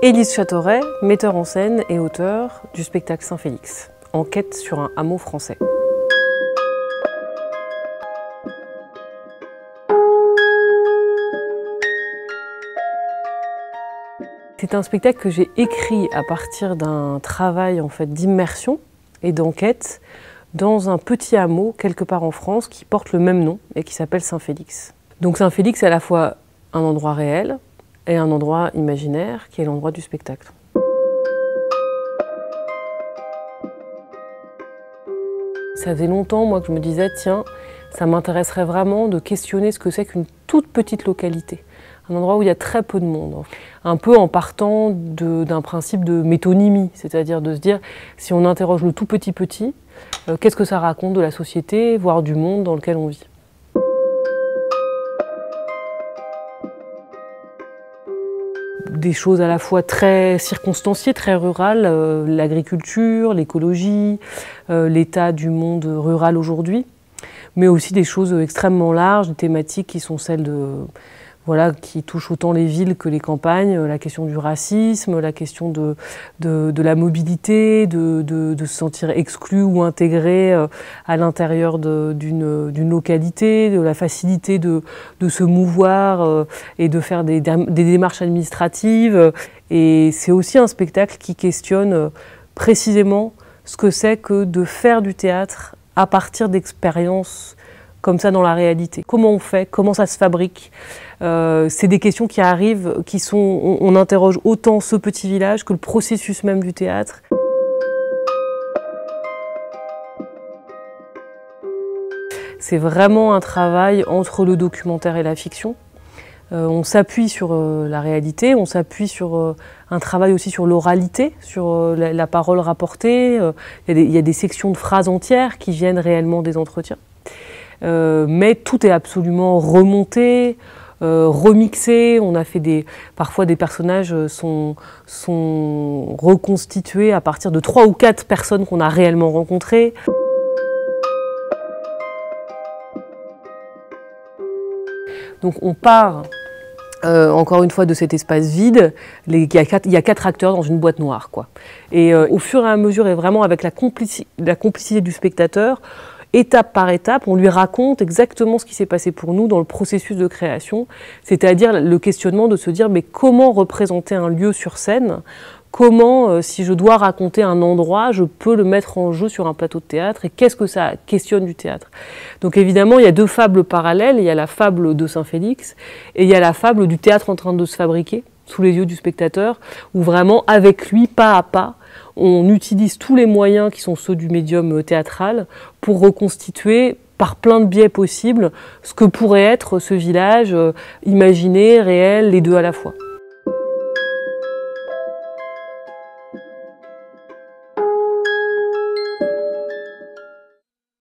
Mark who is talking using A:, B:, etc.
A: Élise Châteauret, metteur en scène et auteur du spectacle Saint-Félix, enquête sur un hameau français. C'est un spectacle que j'ai écrit à partir d'un travail d'immersion et d'enquête dans un petit hameau quelque part en France qui porte le même nom et qui s'appelle Saint-Félix. Donc Saint-Félix est à la fois un endroit réel et un endroit imaginaire qui est l'endroit du spectacle. Ça faisait longtemps moi que je me disais tiens, ça m'intéresserait vraiment de questionner ce que c'est qu'une toute petite localité. Un endroit où il y a très peu de monde. Un peu en partant d'un principe de métonymie, c'est-à-dire de se dire, si on interroge le tout petit, qu'est-ce que ça raconte de la société, voire du monde dans lequel on vit. Des choses à la fois très circonstanciées, très rurales, l'agriculture, l'écologie, l'état du monde rural aujourd'hui, mais aussi des choses extrêmement larges, des thématiques qui sont celles qui touchent autant les villes que les campagnes, la question du racisme, la question de la mobilité, de se sentir exclu ou intégré à l'intérieur d'une localité, de la facilité de se mouvoir et de faire des démarches administratives. Et c'est aussi un spectacle qui questionne précisément ce que c'est que de faire du théâtre à partir d'expériences comme ça dans la réalité. Comment on fait? Comment ça se fabrique? C'est des questions qui arrivent, on interroge autant ce petit village que le processus même du théâtre. C'est vraiment un travail entre le documentaire et la fiction. On s'appuie sur la réalité, on s'appuie sur un travail aussi sur l'oralité, sur la parole rapportée. Il y a des sections de phrases entières qui viennent réellement des entretiens. Mais tout est absolument remonté, remixé. On a fait parfois des personnages sont reconstitués à partir de 3 ou 4 personnes qu'on a réellement rencontrées. Donc on part encore une fois de cet espace vide. Il y a 4 acteurs dans une boîte noire, quoi. Et au fur et à mesure, et vraiment avec la complicité du spectateur, étape par étape, on lui raconte exactement ce qui s'est passé pour nous dans le processus de création, c'est-à-dire le questionnement de se dire mais comment représenter un lieu sur scène, comment, si je dois raconter un endroit, je peux le mettre en jeu sur un plateau de théâtre et qu'est-ce que ça questionne du théâtre. Donc évidemment, il y a 2 fables parallèles, il y a la fable de Saint-Félix et il y a la fable du théâtre en train de se fabriquer sous les yeux du spectateur, où vraiment avec lui, pas à pas, on utilise tous les moyens qui sont ceux du médium théâtral pour reconstituer par plein de biais possibles ce que pourrait être ce village imaginé, réel, les deux à la fois.